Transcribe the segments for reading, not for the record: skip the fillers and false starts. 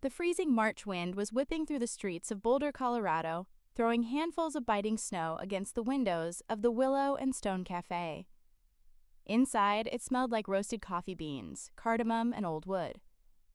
The freezing March wind was whipping through the streets of Boulder, Colorado, throwing handfuls of biting snow against the windows of the Willow and Stone Cafe. Inside, it smelled like roasted coffee beans, cardamom, and old wood.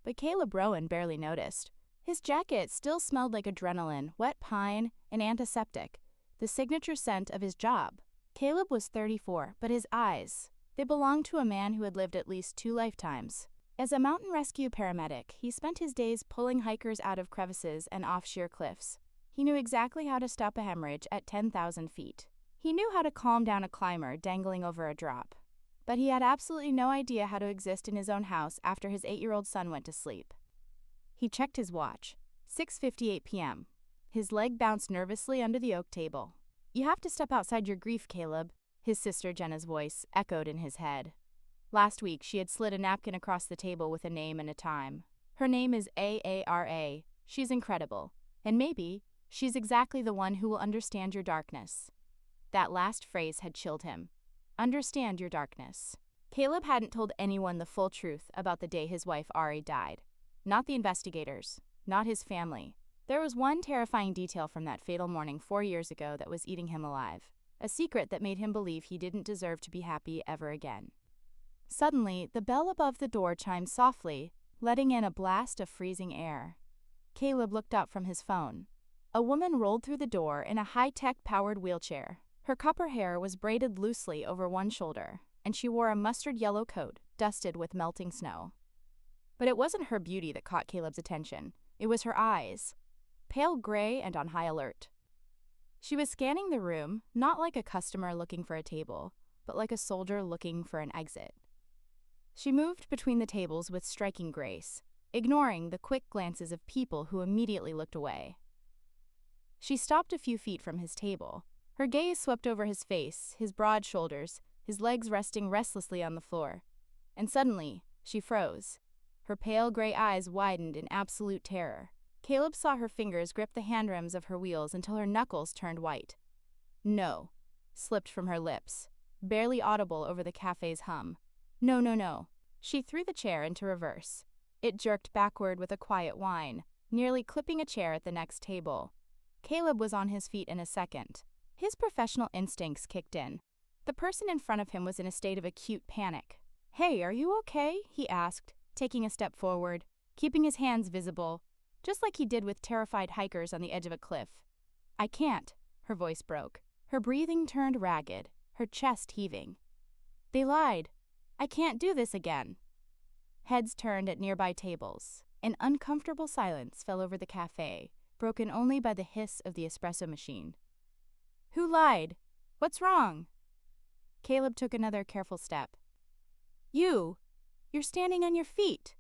But Caleb Rowan barely noticed. His jacket still smelled like adrenaline, wet pine, and antiseptic, the signature scent of his job. Caleb was 34, but his eyes, they belonged to a man who had lived at least 2 lifetimes. As a mountain rescue paramedic, he spent his days pulling hikers out of crevices and off sheer cliffs. He knew exactly how to stop a hemorrhage at 10,000 feet. He knew how to calm down a climber dangling over a drop. But he had absolutely no idea how to exist in his own house after his 8-year-old son went to sleep. He checked his watch. 6:58 p.m. His leg bounced nervously under the oak table. "You have to step outside your grief, Caleb," his sister Jenna's voice echoed in his head. Last week, she had slid a napkin across the table with a name and a time. "Her name is Aara. She's incredible. And maybe she's exactly the one who will understand your darkness." That last phrase had chilled him. Understand your darkness. Caleb hadn't told anyone the full truth about the day his wife Ari died. Not the investigators, not his family. There was one terrifying detail from that fatal morning 4 years ago that was eating him alive. A secret that made him believe he didn't deserve to be happy ever again. Suddenly, the bell above the door chimed softly, letting in a blast of freezing air. Caleb looked up from his phone. A woman rolled through the door in a high-tech powered wheelchair. Her copper hair was braided loosely over one shoulder, and she wore a mustard-yellow coat dusted with melting snow. But it wasn't her beauty that caught Caleb's attention. It was her eyes, pale gray and on high alert. She was scanning the room, not like a customer looking for a table, but like a soldier looking for an exit. She moved between the tables with striking grace, ignoring the quick glances of people who immediately looked away. She stopped a few feet from his table. Her gaze swept over his face, his broad shoulders, his legs resting restlessly on the floor. And suddenly, she froze. Her pale gray eyes widened in absolute terror. Caleb saw her fingers grip the handrims of her wheels until her knuckles turned white. "No," slipped from her lips, barely audible over the cafe's hum. "No, no, no." She threw the chair into reverse. It jerked backward with a quiet whine, nearly clipping a chair at the next table. Caleb was on his feet in a second. His professional instincts kicked in. The person in front of him was in a state of acute panic. "Hey, are you okay?" he asked, taking a step forward, keeping his hands visible, just like he did with terrified hikers on the edge of a cliff. "I can't," her voice broke. Her breathing turned ragged, her chest heaving. "They lied. I can't do this again." Heads turned at nearby tables. An uncomfortable silence fell over the cafe, broken only by the hiss of the espresso machine. "Who lied? What's wrong?" Caleb took another careful step. "You're standing on your feet,"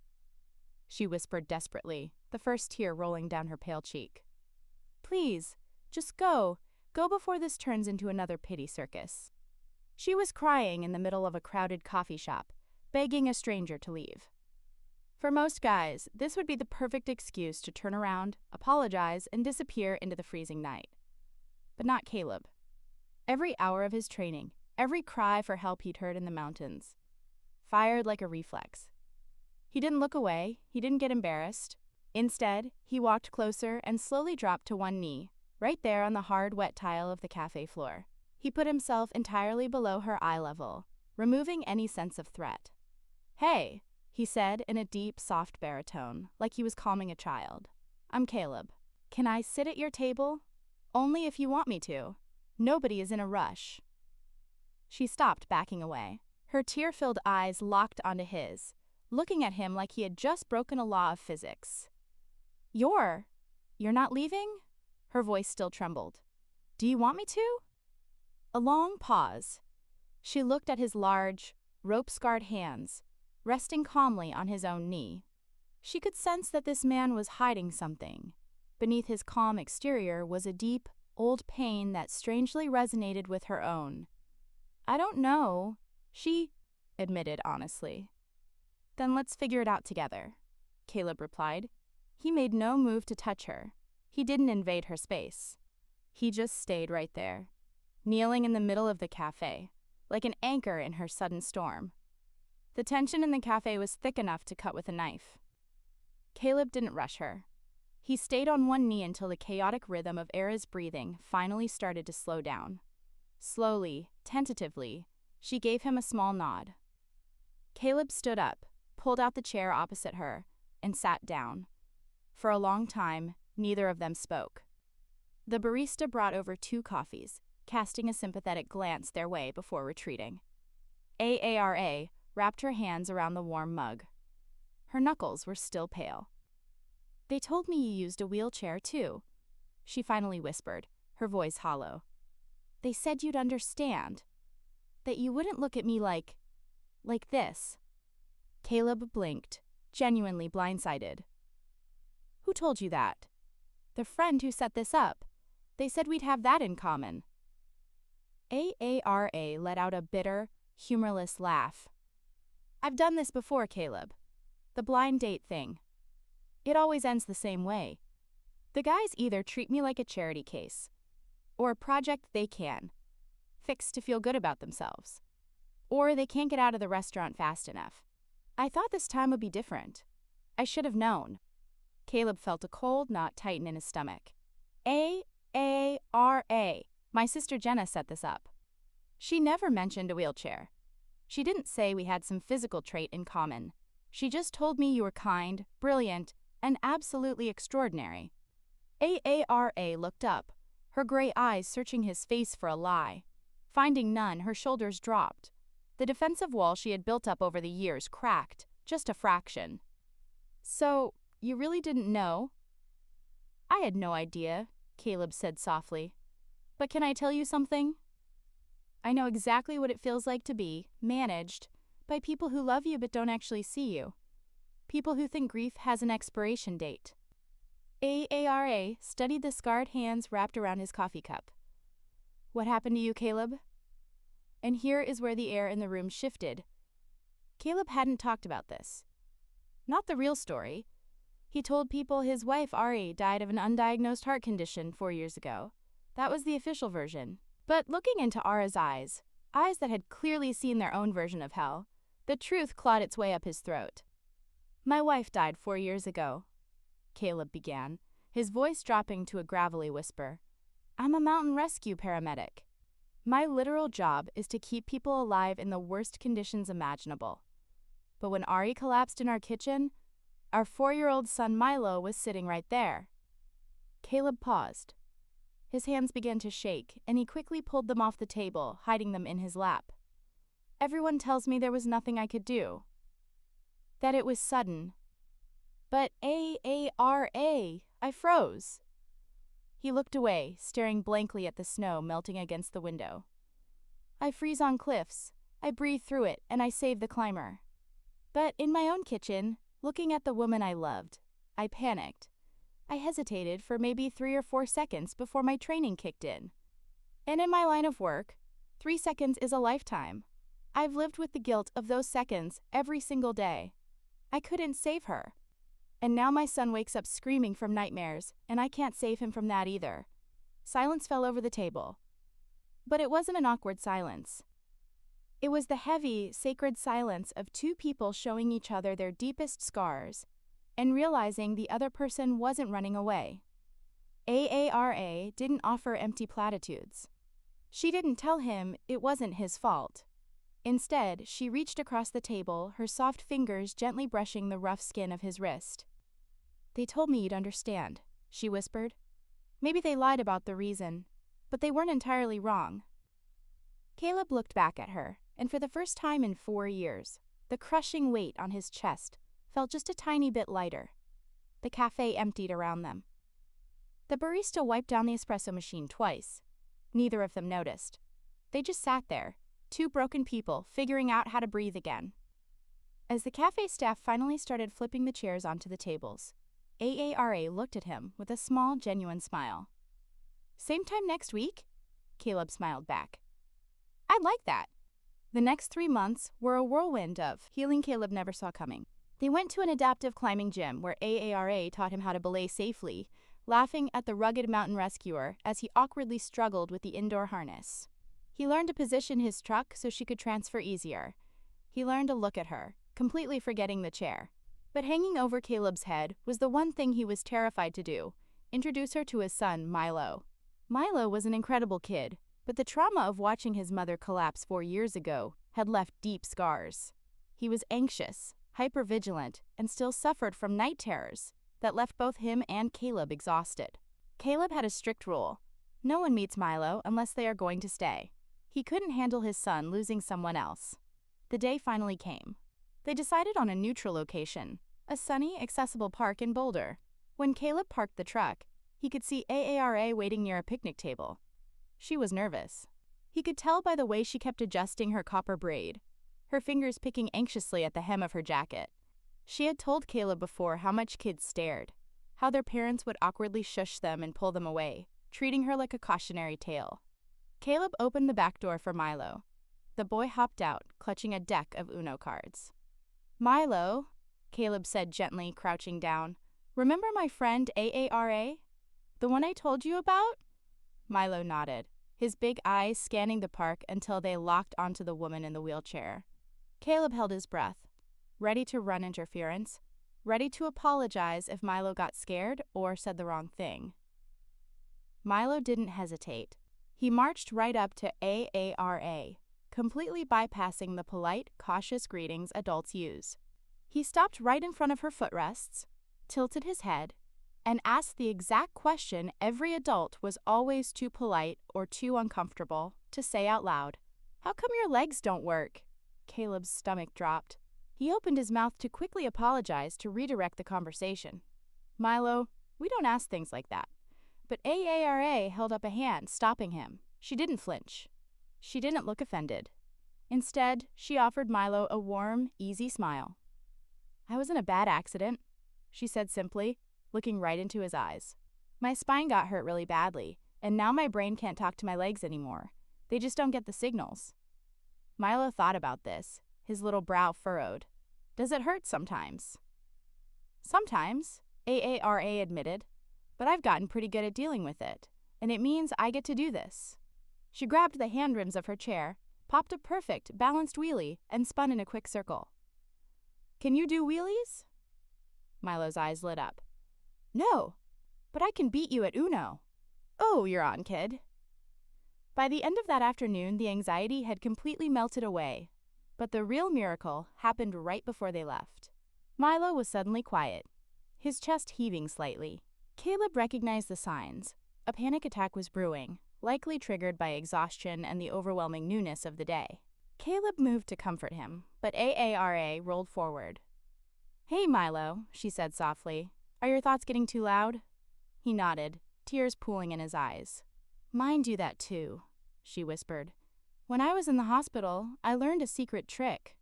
she whispered desperately, the first tear rolling down her pale cheek. "Please, just go before this turns into another pity circus." She was crying in the middle of a crowded coffee shop, begging a stranger to leave. For most guys, this would be the perfect excuse to turn around, apologize, and disappear into the freezing night. But not Caleb. Every hour of his training, every cry for help he'd heard in the mountains, fired like a reflex. He didn't look away, he didn't get embarrassed. Instead, he walked closer and slowly dropped to one knee, right there on the hard, wet tile of the cafe floor. He put himself entirely below her eye level, removing any sense of threat. "Hey," he said in a deep, soft baritone, like he was calming a child. "I'm Caleb. Can I sit at your table? Only if you want me to. Nobody is in a rush." She stopped, backing away. Her tear-filled eyes locked onto his, looking at him like he had just broken a law of physics. You're not leaving?" Her voice still trembled. "Do you want me to?" A long pause. She looked at his large, rope-scarred hands, resting calmly on his own knee. She could sense that this man was hiding something. Beneath his calm exterior was a deep, old pain that strangely resonated with her own. "I don't know," she admitted honestly. "Then let's figure it out together," Caleb replied. He made no move to touch her. He didn't invade her space. He just stayed right there, kneeling in the middle of the cafe, like an anchor in her sudden storm. The tension in the cafe was thick enough to cut with a knife. Caleb didn't rush her. He stayed on one knee until the chaotic rhythm of Aara's breathing finally started to slow down. Slowly, tentatively, she gave him a small nod. Caleb stood up, pulled out the chair opposite her, and sat down. For a long time, neither of them spoke. The barista brought over 2 coffees, casting a sympathetic glance their way before retreating. Aara wrapped her hands around the warm mug. Her knuckles were still pale. "They told me you used a wheelchair, too," she finally whispered, her voice hollow. "They said you'd understand. That you wouldn't look at me like this." Caleb blinked, genuinely blindsided. "Who told you that?" "The friend who set this up. They said we'd have that in common." Aara let out a bitter, humorless laugh. "I've done this before, Caleb. The blind date thing. It always ends the same way. The guys either treat me like a charity case, or a project they can fix to feel good about themselves, or they can't get out of the restaurant fast enough. I thought this time would be different. I should have known." Caleb felt a cold knot tighten in his stomach. Aara. My sister Jenna set this up. She never mentioned a wheelchair. She didn't say we had some physical trait in common. She just told me you were kind, brilliant, and absolutely extraordinary. Aara looked up, her gray eyes searching his face for a lie. Finding none, her shoulders dropped. The defensive wall she had built up over the years cracked, just a fraction. "So, you really didn't know?" "I had no idea," Caleb said softly. "But can I tell you something? I know exactly what it feels like to be managed by people who love you but don't actually see you. People who think grief has an expiration date." Aara studied the scarred hands wrapped around his coffee cup. "What happened to you, Caleb?" And here is where the air in the room shifted. Caleb hadn't talked about this. Not the real story. He told people his wife, Aara, died of an undiagnosed heart condition 4 years ago. That was the official version. But looking into Aara's eyes that had clearly seen their own version of hell, the truth clawed its way up his throat. "My wife died 4 years ago," Caleb began, his voice dropping to a gravelly whisper. "I'm a mountain rescue paramedic. My literal job is to keep people alive in the worst conditions imaginable. But when Aara collapsed in our kitchen, our 4-year-old son Milo was sitting right there." Caleb paused. His hands began to shake, and he quickly pulled them off the table, hiding them in his lap. "Everyone tells me there was nothing I could do. That it was sudden. But Aara, I froze." He looked away, staring blankly at the snow melting against the window. "I freeze on cliffs. I breathe through it, and I save the climber. But in my own kitchen, looking at the woman I loved, I panicked. I hesitated for maybe 3 or 4 seconds before my training kicked in. And in my line of work, 3 seconds is a lifetime. I've lived with the guilt of those seconds every single day. I couldn't save her. And now my son wakes up screaming from nightmares, and I can't save him from that either." Silence fell over the table. But it wasn't an awkward silence. It was the heavy, sacred silence of 2 people showing each other their deepest scars and realizing the other person wasn't running away. Aara didn't offer empty platitudes. She didn't tell him it wasn't his fault. Instead, she reached across the table, her soft fingers gently brushing the rough skin of his wrist. "They told me you'd understand," she whispered. "Maybe they lied about the reason, but they weren't entirely wrong." Caleb looked back at her, and for the first time in 4 years, the crushing weight on his chest felt just a tiny bit lighter. The cafe emptied around them. The barista wiped down the espresso machine twice. Neither of them noticed. They just sat there, 2 broken people figuring out how to breathe again. As the cafe staff finally started flipping the chairs onto the tables, Aara looked at him with a small, genuine smile. "Same time next week?" Caleb smiled back. "I'd like that." The next 3 months were a whirlwind of healing Caleb never saw coming. They went to an adaptive climbing gym where Aara taught him how to belay safely, laughing at the rugged mountain rescuer as he awkwardly struggled with the indoor harness. He learned to position his truck so she could transfer easier. He learned to look at her, completely forgetting the chair. But hanging over Caleb's head was the one thing he was terrified to do: introduce her to his son, Milo. Milo was an incredible kid, but the trauma of watching his mother collapse 4 years ago had left deep scars. He was anxious, hypervigilant, and still suffered from night terrors that left both him and Caleb exhausted. Caleb had a strict rule: no one meets Milo unless they are going to stay. He couldn't handle his son losing someone else. The day finally came. They decided on a neutral location, a sunny, accessible park in Boulder. When Caleb parked the truck, he could see Aara waiting near a picnic table. She was nervous. He could tell by the way she kept adjusting her copper braid, her fingers picking anxiously at the hem of her jacket. She had told Caleb before how much kids stared, how their parents would awkwardly shush them and pull them away, treating her like a cautionary tale. Caleb opened the back door for Milo. The boy hopped out, clutching a deck of Uno cards. "Milo," Caleb said gently, crouching down, "remember my friend Aara? The one I told you about?" Milo nodded, his big eyes scanning the park until they locked onto the woman in the wheelchair. Caleb held his breath, ready to run interference, ready to apologize if Milo got scared or said the wrong thing. Milo didn't hesitate. He marched right up to Aara, completely bypassing the polite, cautious greetings adults use. He stopped right in front of her footrests, tilted his head, and asked the exact question every adult was always too polite or too uncomfortable to say out loud. "How come your legs don't work?" Caleb's stomach dropped. He opened his mouth to quickly apologize to redirect the conversation. "Milo, we don't ask things like that." But Aara held up a hand, stopping him. She didn't flinch. She didn't look offended. Instead, she offered Milo a warm, easy smile. "I was in a bad accident," she said simply, looking right into his eyes. "My spine got hurt really badly, and now my brain can't talk to my legs anymore. They just don't get the signals." Milo thought about this, his little brow furrowed. "Does it hurt sometimes?" "Sometimes," Aara admitted, "but I've gotten pretty good at dealing with it, and it means I get to do this." She grabbed the handrims of her chair, popped a perfect, balanced wheelie, and spun in a quick circle. "Can you do wheelies?" Milo's eyes lit up. "No, but I can beat you at Uno." "Oh, you're on, kid." By the end of that afternoon, the anxiety had completely melted away, but the real miracle happened right before they left. Milo was suddenly quiet, his chest heaving slightly. Caleb recognized the signs. A panic attack was brewing, likely triggered by exhaustion and the overwhelming newness of the day. Caleb moved to comfort him, but Aara rolled forward. "Hey, Milo," she said softly. "Are your thoughts getting too loud?" He nodded, tears pooling in his eyes. "Mine do that too," she whispered. "When I was in the hospital, I learned a secret trick.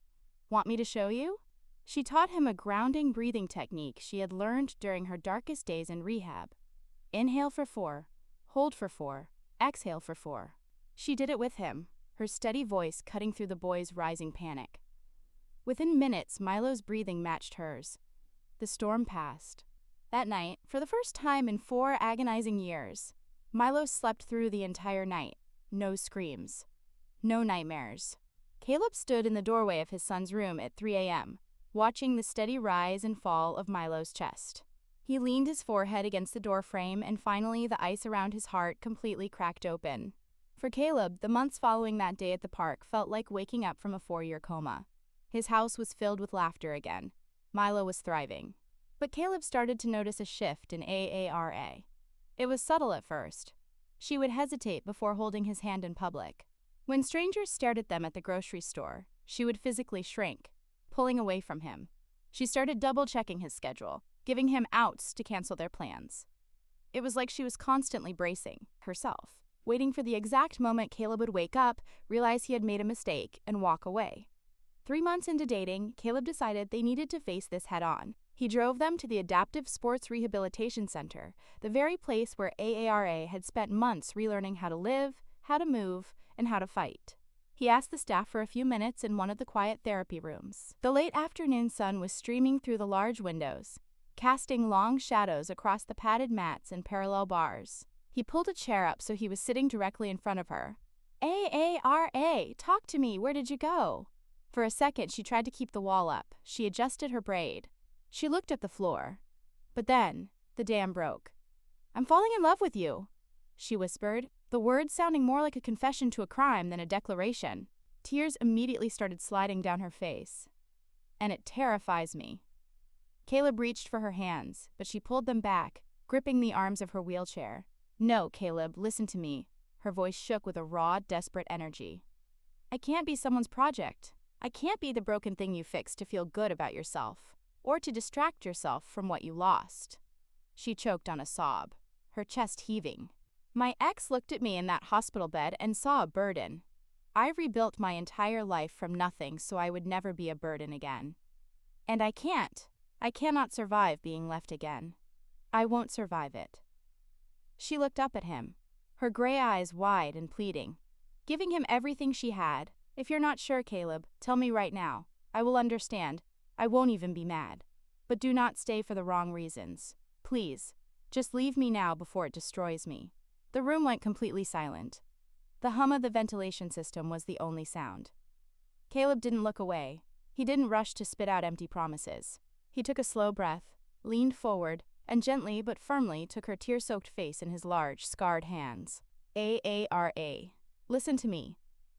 Want me to show you?" She taught him a grounding breathing technique she had learned during her darkest days in rehab. Inhale for 4, hold for 4, exhale for 4. She did it with him, her steady voice cutting through the boy's rising panic. Within minutes, Milo's breathing matched hers. The storm passed. That night, for the first time in 4 agonizing years, Milo slept through the entire night. No screams. No nightmares. Caleb stood in the doorway of his son's room at 3 a.m., watching the steady rise and fall of Milo's chest. He leaned his forehead against the doorframe, and finally the ice around his heart completely cracked open. For Caleb, the months following that day at the park felt like waking up from a 4-year coma. His house was filled with laughter again. Milo was thriving. But Caleb started to notice a shift in Aara. It was subtle at first. She would hesitate before holding his hand in public. When strangers stared at them at the grocery store, she would physically shrink, pulling away from him. She started double-checking his schedule, giving him outs to cancel their plans. It was like she was constantly bracing herself, waiting for the exact moment Caleb would wake up, realize he had made a mistake, and walk away. 3 months into dating, Caleb decided they needed to face this head-on. He drove them to the Adaptive Sports Rehabilitation Center, the very place where Aara had spent months relearning how to live, how to move, and how to fight. He asked the staff for a few minutes in one of the quiet therapy rooms. The late afternoon sun was streaming through the large windows, casting long shadows across the padded mats and parallel bars. He pulled a chair up so he was sitting directly in front of her. "Aara, talk to me, where did you go?" For a second, she tried to keep the wall up. She adjusted her braid. She looked at the floor. But then, the dam broke. "I'm falling in love with you," she whispered, the words sounding more like a confession to a crime than a declaration. Tears immediately started sliding down her face. "And it terrifies me." Caleb reached for her hands, but she pulled them back, gripping the arms of her wheelchair. "No, Caleb, listen to me." Her voice shook with a raw, desperate energy. "I can't be someone's project. I can't be the broken thing you fix to feel good about yourself, or to distract yourself from what you lost." She choked on a sob, her chest heaving. "My ex looked at me in that hospital bed and saw a burden. I rebuilt my entire life from nothing so I would never be a burden again. And I can't. I cannot survive being left again. I won't survive it." She looked up at him, her gray eyes wide and pleading, giving him everything she had. "If you're not sure, Caleb, tell me right now. I will understand. I won't even be mad. But do not stay for the wrong reasons. Please, just leave me now before it destroys me." The room went completely silent. The hum of the ventilation system was the only sound. Caleb didn't look away. He didn't rush to spit out empty promises. He took a slow breath, leaned forward, and gently but firmly took her tear-soaked face in his large, scarred hands. "Aara, listen to me."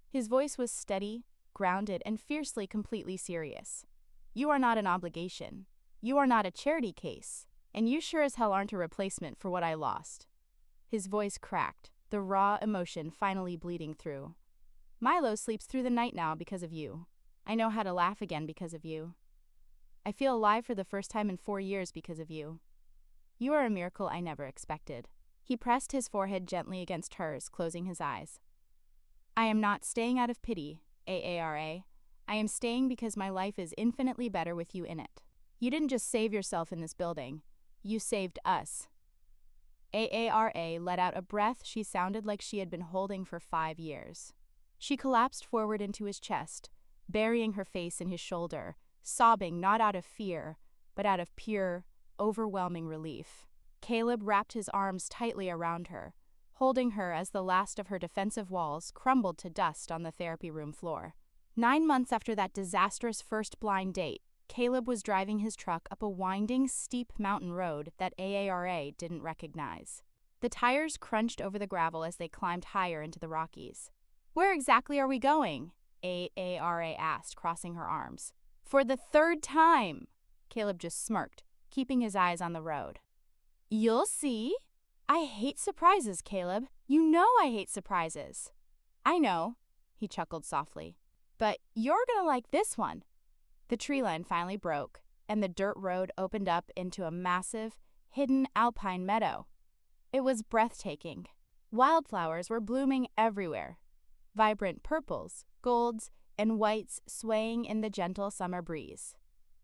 His voice was steady, grounded, and fiercely, completely serious. "You are not an obligation. You are not a charity case. And you sure as hell aren't a replacement for what I lost." His voice cracked, the raw emotion finally bleeding through. "Milo sleeps through the night now because of you. I know how to laugh again because of you. I feel alive for the first time in 4 years because of you. You are a miracle I never expected." He pressed his forehead gently against hers, closing his eyes. "I am not staying out of pity, Aara. I am staying because my life is infinitely better with you in it. You didn't just save yourself in this building. You saved us." Aara let out a breath she sounded like she had been holding for 5 years. She collapsed forward into his chest, burying her face in his shoulder, sobbing not out of fear, but out of pure, overwhelming relief. Caleb wrapped his arms tightly around her, holding her as the last of her defensive walls crumbled to dust on the therapy room floor. 9 months after that disastrous first blind date, Caleb was driving his truck up a winding, steep mountain road that Aara didn't recognize. The tires crunched over the gravel as they climbed higher into the Rockies. "Where exactly are we going?" Aara asked, crossing her arms. "For the 3rd time!" Caleb just smirked, keeping his eyes on the road. "You'll see." "I hate surprises, Caleb. You know I hate surprises." "I know," he chuckled softly. "But you're gonna like this one." The tree line finally broke, and the dirt road opened up into a massive, hidden alpine meadow. It was breathtaking. Wildflowers were blooming everywhere, vibrant purples, golds, and whites swaying in the gentle summer breeze.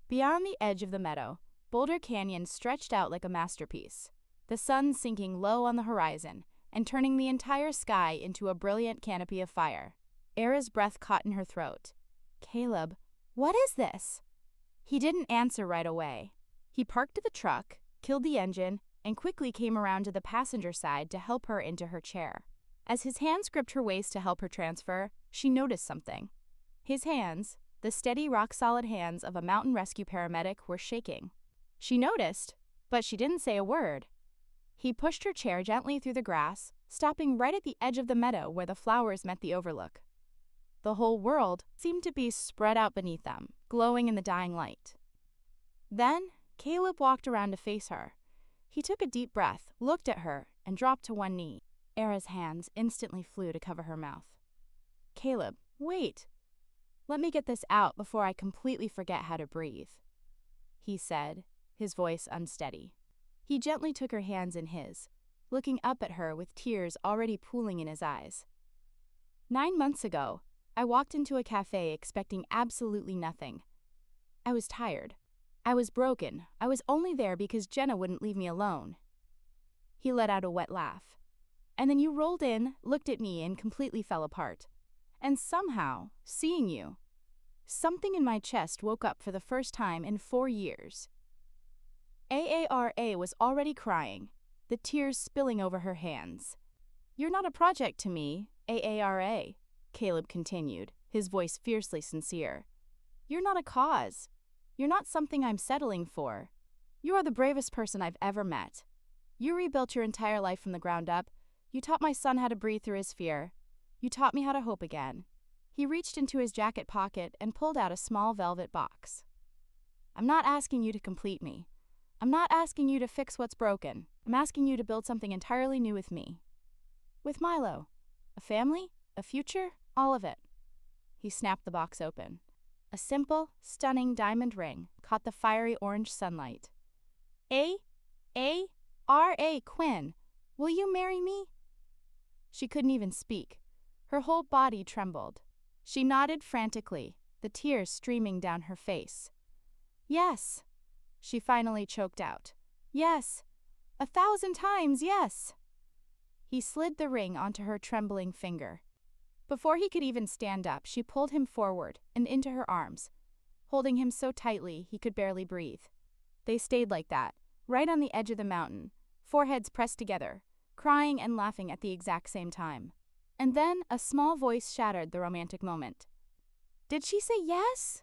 Beyond the edge of the meadow, Boulder Canyon stretched out like a masterpiece, the sun sinking low on the horizon and turning the entire sky into a brilliant canopy of fire. Aara's breath caught in her throat. "Caleb, what is this?" He didn't answer right away. He parked the truck, killed the engine, and quickly came around to the passenger side to help her into her chair. As his hands gripped her waist to help her transfer, she noticed something. His hands, the steady, rock-solid hands of a mountain rescue paramedic, were shaking. She noticed, but she didn't say a word. He pushed her chair gently through the grass, stopping right at the edge of the meadow where the flowers met the overlook. The whole world seemed to be spread out beneath them, glowing in the dying light. Then, Caleb walked around to face her. He took a deep breath, looked at her, and dropped to one knee. Aara's hands instantly flew to cover her mouth. "Caleb, wait. Let me get this out before I completely forget how to breathe," he said, his voice unsteady. He gently took her hands in his, looking up at her with tears already pooling in his eyes. 9 months ago, I walked into a cafe expecting absolutely nothing. I was tired. I was broken. I was only there because Jenna wouldn't leave me alone. He let out a wet laugh. And then you rolled in, looked at me, and completely fell apart. And somehow, seeing you, something in my chest woke up for the first time in 4 years. Aara was already crying, the tears spilling over her hands. "You're not a project to me, Aara," Caleb continued, his voice fiercely sincere. "You're not a cause. You're not something I'm settling for. You are the bravest person I've ever met. You rebuilt your entire life from the ground up. You taught my son how to breathe through his fear. You taught me how to hope again." He reached into his jacket pocket and pulled out a small velvet box. "I'm not asking you to complete me. I'm not asking you to fix what's broken. I'm asking you to build something entirely new with me. With Milo. A family, a future, all of it." He snapped the box open. A simple, stunning diamond ring caught the fiery orange sunlight. A-R-A, Quinn, will you marry me?" She couldn't even speak. Her whole body trembled. She nodded frantically, the tears streaming down her face. "Yes," she finally choked out. "Yes, 1,000 times yes." He slid the ring onto her trembling finger. Before he could even stand up, she pulled him forward and into her arms, holding him so tightly he could barely breathe. They stayed like that, right on the edge of the mountain, foreheads pressed together, crying and laughing at the exact same time. And then a small voice shattered the romantic moment. "Did she say yes?"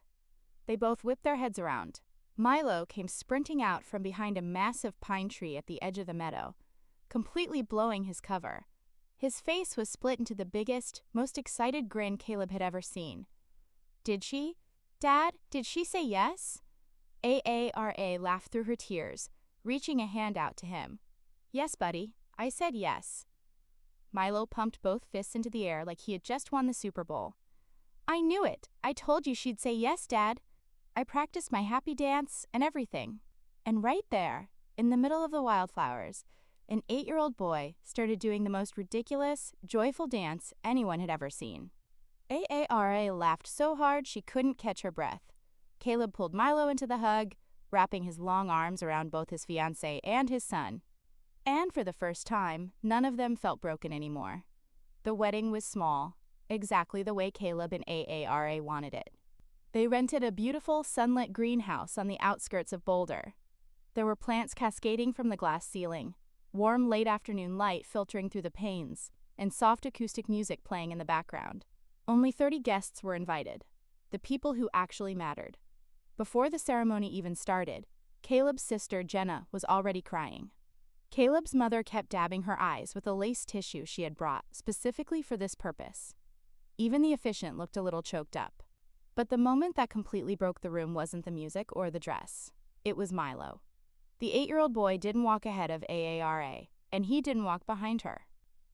They both whipped their heads around. Milo came sprinting out from behind a massive pine tree at the edge of the meadow, completely blowing his cover. His face was split into the biggest, most excited grin Caleb had ever seen. "Did she? Dad, did she say yes?" Aara laughed through her tears, reaching a hand out to him. "Yes, buddy, I said yes." Milo pumped both fists into the air like he had just won the Super Bowl. "I knew it. I told you she'd say yes, Dad. I practiced my happy dance and everything." And right there, in the middle of the wildflowers, an 8-year-old boy started doing the most ridiculous, joyful dance anyone had ever seen. Aara laughed so hard she couldn't catch her breath. Caleb pulled Milo into the hug, wrapping his long arms around both his fiancée and his son. And for the first time, none of them felt broken anymore. The wedding was small, exactly the way Caleb and Aara wanted it. They rented a beautiful, sunlit greenhouse on the outskirts of Boulder. There were plants cascading from the glass ceiling, warm late-afternoon light filtering through the panes, and soft acoustic music playing in the background. Only 30 guests were invited, the people who actually mattered. Before the ceremony even started, Caleb's sister, Jenna, was already crying. Caleb's mother kept dabbing her eyes with a lace tissue she had brought specifically for this purpose. Even the officiant looked a little choked up. But the moment that completely broke the room wasn't the music or the dress. It was Milo. The 8-year-old boy didn't walk ahead of Aara, and he didn't walk behind her.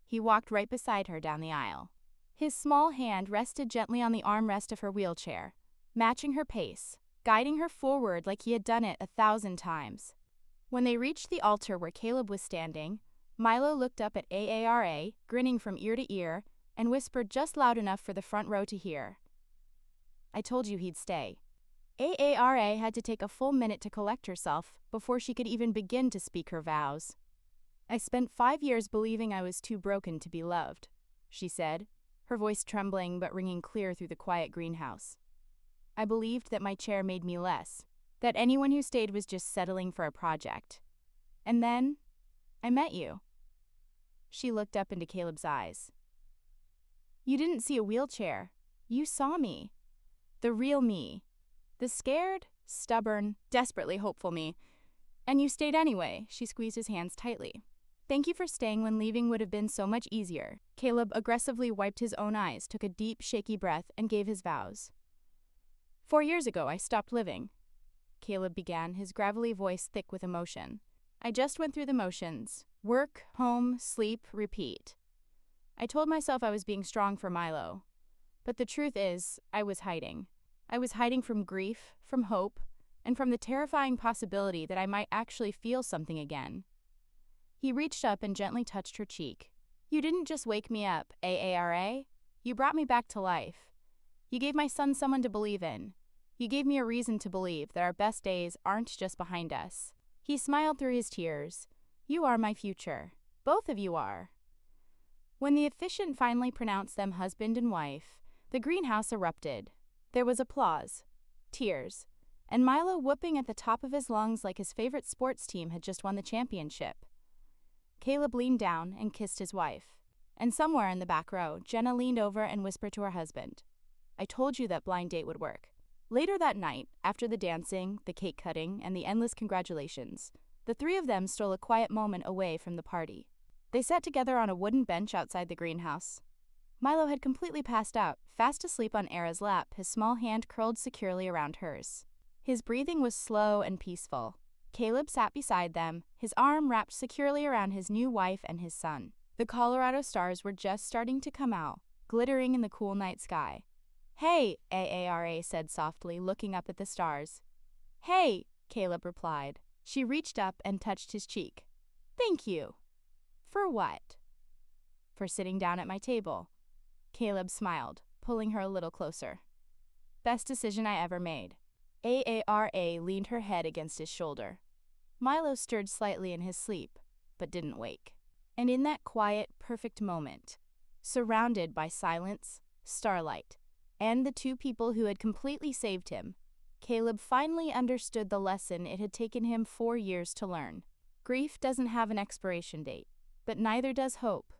He walked right beside her down the aisle. His small hand rested gently on the armrest of her wheelchair, matching her pace, guiding her forward like he had done it 1,000 times. When they reached the altar where Caleb was standing, Milo looked up at Aara, grinning from ear to ear, and whispered just loud enough for the front row to hear. "I told you he'd stay." Aara had to take a full minute to collect herself before she could even begin to speak her vows. "I spent 5 years believing I was too broken to be loved," she said, her voice trembling but ringing clear through the quiet greenhouse. "I believed that my chair made me less, that anyone who stayed was just settling for a project. And then, I met you." She looked up into Caleb's eyes. "You didn't see a wheelchair. You saw me. The real me. The scared, stubborn, desperately hopeful me. And you stayed anyway." She squeezed his hands tightly. "Thank you for staying when leaving would have been so much easier." Caleb aggressively wiped his own eyes, took a deep, shaky breath, and gave his vows. 4 years ago, I stopped living," Caleb began, his gravelly voice thick with emotion. "I just went through the motions. Work, home, sleep, repeat. I told myself I was being strong for Milo. But the truth is, I was hiding. I was hiding from grief, from hope, and from the terrifying possibility that I might actually feel something again." He reached up and gently touched her cheek. "You didn't just wake me up, Aara. You brought me back to life. You gave my son someone to believe in. You gave me a reason to believe that our best days aren't just behind us." He smiled through his tears. "You are my future. Both of you are." When the officiant finally pronounced them husband and wife, the greenhouse erupted. There was applause, tears, and Milo whooping at the top of his lungs like his favorite sports team had just won the championship. Caleb leaned down and kissed his wife. And somewhere in the back row, Jenna leaned over and whispered to her husband, "I told you that blind date would work. Later that night, after the dancing, the cake cutting, and the endless congratulations, the three of them stole a quiet moment away from the party. They sat together on a wooden bench outside the greenhouse. Milo had completely passed out, fast asleep on Aara's lap, his small hand curled securely around hers. His breathing was slow and peaceful. Caleb sat beside them, his arm wrapped securely around his new wife and his son. The Colorado stars were just starting to come out, glittering in the cool night sky. "Hey," Aara said softly, looking up at the stars. "Hey," Caleb replied. She reached up and touched his cheek. "Thank you." "For what?" "For sitting down at my table." Caleb smiled, pulling her a little closer. "Best decision I ever made." Aara leaned her head against his shoulder. Milo stirred slightly in his sleep, but didn't wake. And in that quiet, perfect moment, surrounded by silence, starlight, and the two people who had completely saved him, Caleb finally understood the lesson it had taken him 4 years to learn. Grief doesn't have an expiration date, but neither does hope.